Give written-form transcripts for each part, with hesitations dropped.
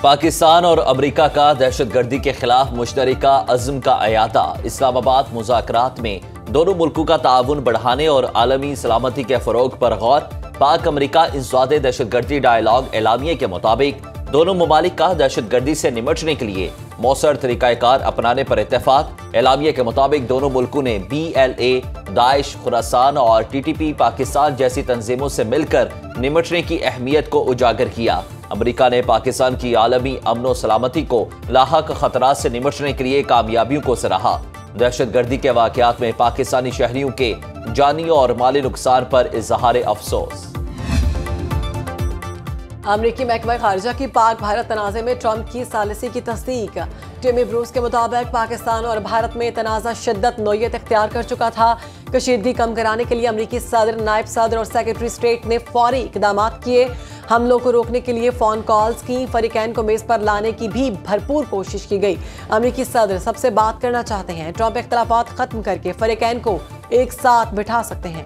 पाकिस्तान और अमेरिका का दहशतगर्दी के खिलाफ मुश्तरका अज़्म का अयादा। इस्लामाबाद मुज़ाकरात में दोनों मुल्कों का ताउन बढ़ाने और आलमी सलामती के फ़रोग पर गौर। पाक अमेरिका इंसदादे दहशतगर्दी डायलॉग एलामिये के मुताबिक दोनों ममालिक का दहशतगर्दी से निमटने के लिए मौसर तरीक़ाकार अपनाने पर इत्तेफाक। एलामिये के मुताबिक दोनों मुल्कों ने BLA, दाइश, खुरासान और TTP पाकिस्तान जैसी तंजीमों से मिलकर निमटने की अहमियत को उजागर किया। अमेरिका ने पाकिस्तान की आलमी अमन सलामती को लाहक खतरात से निमटने के लिए कामयाबियों को सराहा। दहशतगर्दी के वाक़यात में पाकिस्तानी शहरियों के जानी और माली नुकसान पर इजहार अफसोस। अमरीकी महकमा खारजा की पाक भारत तनाज़े में ट्रंप की सालिसी की तस्दीक। टिमी ब्रूस के मुताबिक पाकिस्तान और भारत में तनाज़ा शिद्दत नोयत इख्तियार कर चुका था। कशीदगी कम कराने के लिए अमरीकी सदर, नायब सदर और सेक्रेटरी स्टेट ने फौरी इकदाम किए। हमलों को रोकने के लिए फ़ोन कॉल्स की, फरीकैन को मेज़ पर लाने की भी भरपूर कोशिश की गई। अमरीकी सदर सबसे बात करना चाहते हैं। ट्रंप इख्तलाफात खत्म करके फरीकैन को एक साथ बिठा सकते हैं।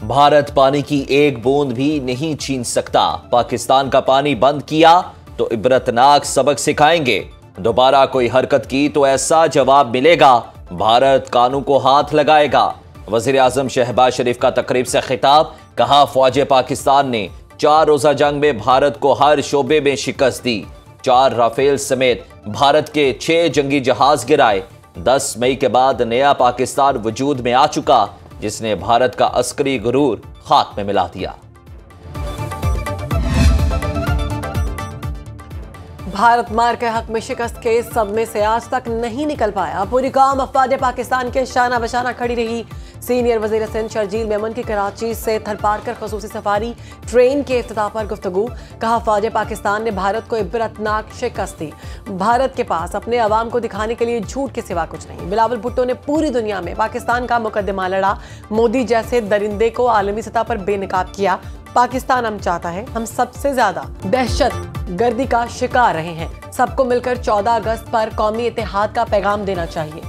भारत पानी की एक बूंद भी नहीं छीन सकता। पाकिस्तान का पानी बंद किया तो इबरतनाक सबक सिखाएंगे। दोबारा कोई हरकत की तो ऐसा जवाब मिलेगा। भारत कानून को हाथ लगाएगा। वज़ीर आज़म शहबाज शरीफ का तकरीब से खिताब। कहा, फौज पाकिस्तान ने 4 रोज़ा जंग में भारत को हर शोबे में शिकस्त दी। 4 राफेल समेत भारत के 6 जंगी जहाज गिराए। 10 मई के बाद नया पाकिस्तान वजूद में आ चुका, जिसने भारत का अस्करी गुरूर खाक में मिला दिया। भारत मार के हक में शिकस्त के सदमे से आज तक नहीं निकल पाया। पूरी कौम अफवाज पाकिस्तान के शाना बशाना खड़ी रही। सीनियर वज़ीर सिंध शर्जील मेमन की कराची से थरपारकर खसूसी सफारी ट्रेन के इफ्तिताह पर गुफ्तगू। कहा, फौज पाकिस्तान ने भारत को इबरतनाक शिकस्त दी। भारत के पास अपने अवाम को दिखाने के लिए झूठ के सिवा कुछ नहीं। बिलावल भुट्टो ने पूरी दुनिया में पाकिस्तान का मुकदमा लड़ा। मोदी जैसे दरिंदे को आलमी सतह पर बेनकाब किया। पाकिस्तान हम चाहता है हम सबसे ज्यादा दहशत गर्दी का शिकार रहे हैं। सबको मिलकर 14 अगस्त पर कौमी इत्तेहाद का पैगाम देना चाहिए।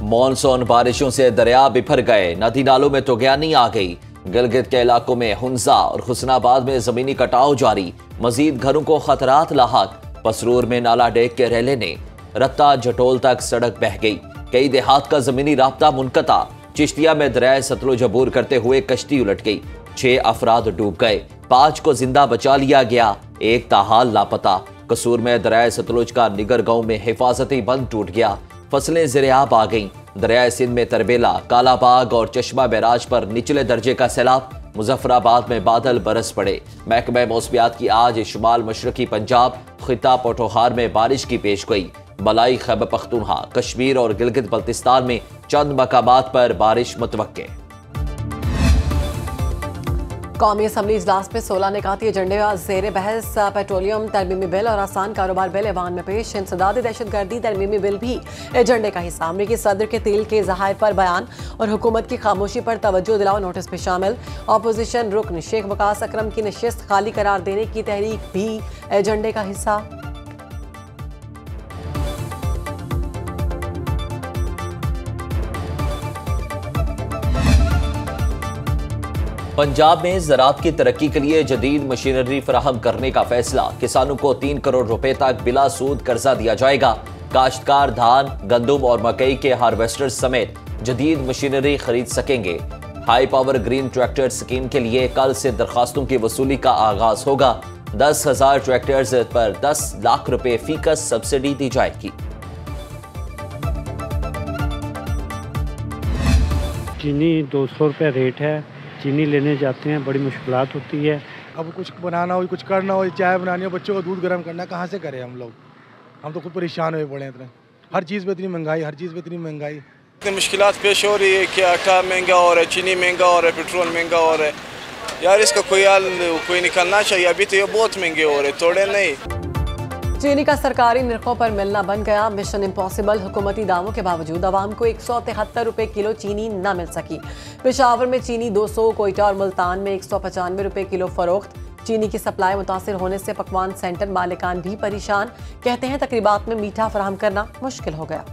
मॉनसून बारिशों से दरिया बिफर गए। नदी नालों में तुगयानी आ गई। गिलगित के इलाकों में हुंजा और हुस्नाबाद में जमीनी कटाव जारी। मजीद घरों को खतरात लाहक। पसरूर में नाला डेग के रेले ने रत्ता जटोल तक सड़क बह गई। कई देहात का जमीनी राब्ता मुनकता। चिश्तिया में दरिया सतलुज अबूर करते हुए कश्ती उलट गई। 6 अफराद डूब गए। 5 को जिंदा बचा लिया गया। 1 ताहाल लापता। कसूर में दरिया सतलुज का निगर गांव में हिफाजती बंद टूट गया। फसलें ज़िरियाब आ गईं। दरिया सिंध में तरबेला, कालाबाग और चश्मा बैराज पर निचले दर्जे का सैलाब। मुजफ्फराबाद में बादल बरस पड़े। महकमा मौसमियात की आज शुमाल मशरकी पंजाब, खिता पोठोहार में बारिश की पेशगोई। मलाई, खैबर पख्तूनख्वा, कश्मीर और गिलगित बल्तिस्तान में चंद मकामात पर बारिश मुतवक्के। कौमी असम्बली इजलास में 16 निकाती एजेंडे ज़ेर बहस पेट्रोलियम तरमीमी बिल और आसान कारोबार बिल ऐवान में पेश। इंसदादी दहशतगर्दी तरमीमी बिल भी एजेंडे का हिस्सा। अमरीकी सदर के तेल के ज़हायर पर बयान और हुकूमत की खामोशी पर तवज्जो दिलाओ नोटिस में शामिल। अपोजिशन रुकन शेख वकास अकरम की नशिस्त खाली करार देने की तहरीक भी एजेंडे का हिस्सा। पंजाब में ज़राअत की तरक्की के लिए जदीद मशीनरी फराहम करने का फैसला। किसानों को 3 करोड़ रुपए तक बिला सूद कर्जा दिया जाएगा। काश्तकार धान, गंदम और मकई के हार्वेस्टर समेत जदीद मशीनरी खरीद सकेंगे। High power green tractor scheme के लिए कल से दरखास्तों की वसूली का आगाज होगा। 10,000 ट्रैक्टर्स पर 10 लाख रुपए फीकस सब्सिडी दी जाएगी। चीनी 200 रुपये रेट है। चीनी लेने जाते हैं, बड़ी मुश्किलात होती है। अब कुछ बनाना हो, कुछ करना हो, चाय बनानी हो, बच्चों को दूध गर्म करना, कहाँ से करें हम लोग। हम तो खुद परेशान हुए पड़े हैं इतने। हर चीज़ पे इतनी महंगाई, हर चीज़ पे इतनी महंगाई। इतनी मुश्किलात पेश हो रही है कि आटा महंगा हो रहा है, चीनी महंगा हो रहा है, पेट्रोल महंगा हो रहा है। यार इसका कोई निकलना चाहिए। अभी तो ये बहुत महंगे हो रहे, थोड़े नहीं। चीनी का सरकारी निर्खों पर मिलना बन गया मिशन इम्पॉसिबल। हुकूमती दावों के बावजूद आवाम को 173 रुपए किलो चीनी न मिल सकी। पेशावर में चीनी 200, कोयटा और मुल्तान में 195 रुपए किलो फरोख्त। चीनी की सप्लाई मुतासिर होने से पकवान सेंटर मालिकान भी परेशान। कहते हैं तकरीबात में मीठा फराहम करना मुश्किल हो गया।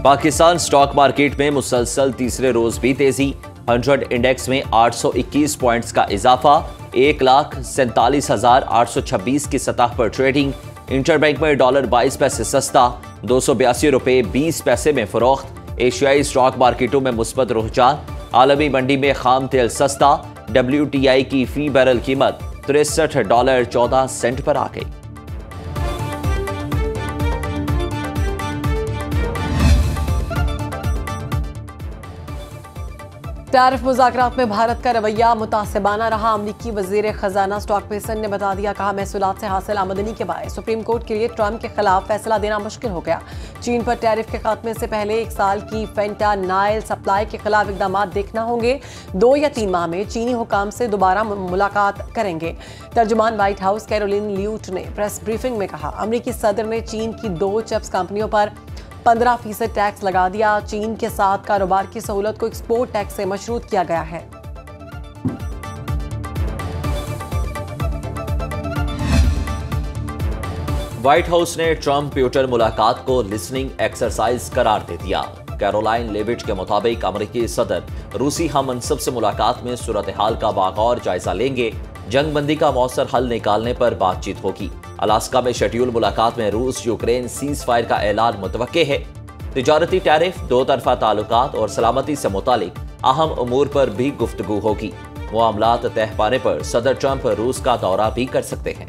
पाकिस्तान स्टॉक मार्केट में मुसलसल तीसरे रोज भी तेजी। 100 इंडेक्स में 821 पॉइंट्स का इजाफा, 1,47,826 की सतह पर ट्रेडिंग। इंटरबैंक में डॉलर 22 पैसे सस्ता, 282 रुपए 20 पैसे में फरोख्त। एशियाई स्टॉक मार्केटों में मुस्बत रुझान। आलमी मंडी में खाम तेल सस्ता, WTI की फी बैरल कीमत $63.14 पर आ गई। टैरिफ मुज़ाकरात में भारत का रवैया मुतासिबाना रहा। अमरीकी वज़ीर खजाना स्टॉक पेसन ने बता दिया, कहा महसूलात से हासिल आमदनी के बायस सुप्रीम कोर्ट के लिए ट्रंप के खिलाफ फैसला देना मुश्किल हो गया। चीन पर टैरिफ के खात्मे से पहले 1 साल की फेंटानाइल सप्लाई के खिलाफ इकदाम देखना होंगे। 2 या 3 माह में चीनी हुकाम से दोबारा मुलाकात करेंगे। तर्जुमान व्हाइट हाउस कैरोलिन ल्यूट ने प्रेस ब्रीफिंग में कहा, अमरीकी सदर ने चीन की 2 चिप्स कंपनियों पर 15% टैक्स लगा दिया। चीन के साथ कारोबार की सहूलत को एक्सपोर्ट टैक्स से मशरूत किया गया है। व्हाइट हाउस ने ट्रंप प्यूटन मुलाकात को लिसनिंग एक्सरसाइज करार दे दिया। कैरोलाइन लेविट के मुताबिक अमेरिकी सदर रूसी हममनसब से मुलाकात में सूरत हाल का बागौर जायजा लेंगे। जंग बंदी का मौसर हल निकालने पर बातचीत होगी। अलास्का में शेड्यूल मुलाकात में रूस यूक्रेन सीज फायर का ऐलान मुतवक्के है। तिजारती टैरिफ, 2 तरफा ताल्लुकात और सलामती से मुतालिक अहम उमूर पर भी गुफ्तगू होगी। मामलात तह पाने पर सदर ट्रंप रूस का दौरा भी कर सकते हैं।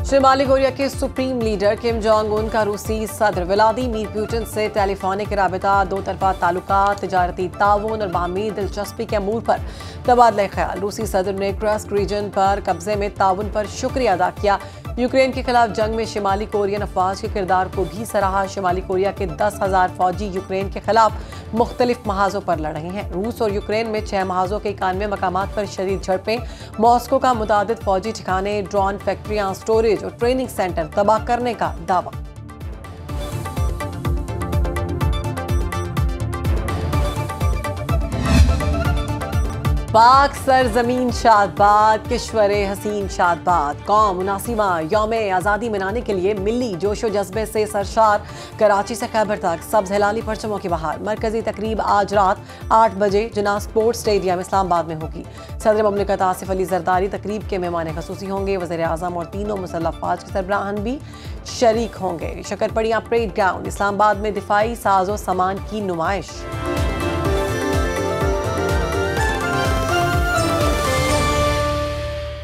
शिमाली कोरिया के supreme leader Kim Jong Un का रूसी सदर व्लादिमीर पुतिन से टेलीफोनिक राबिता, 2 तरफा ताल्लुकात, तिजारती ताउन और बाहमी दिलचस्पी के अमूर पर तबादला ख्याल। रूसी सदर ने क्रस्क रीजन पर कब्जे में ताउन पर शुक्रिया अदा किया। यूक्रेन के खिलाफ जंग में शिमाली कोरियन अफवाज के किरदार को भी सराहा। शिमाली कोरिया के 10,000 फौजी यूक्रेन के खिलाफ मुख्तलिफ महाजों पर लड़ रहे हैं। रूस और यूक्रेन में 6 महाजों के 91 मकामात पर शदीद झड़पें। मॉस्को का मुतादिद फौजी ठिकाने, ड्रोन फैक्ट्रियां, स्टोरेज और ट्रेनिंग सेंटर तबाह करने का दावा। पाक सरजमीन शादबाद, किश्वरे हसीन शादबाद, कौम 79वां यौम आज़ादी मनाने के लिए मिली जोशो जज्बे से सरशार। कराची से खैबर तक सब्ज हिलाली परचमों की बहार। मरकजी तकरीब आज रात 8 बजे जना स्पोर्ट्स स्टेडियम इस्लामाबाद में होगी। सदर ममलिकत आसिफ अली जरदारी तकरीब के मेहमान खसूसी होंगे। वज़ीर आज़म और तीनों मुसल्लह अफवाज के सरबराहान भी शरीक होंगे। शकरपड़ियाँ परेड ग्राउंड इस्लामाबाद में दिफाई साजो सामान की नुमाइश।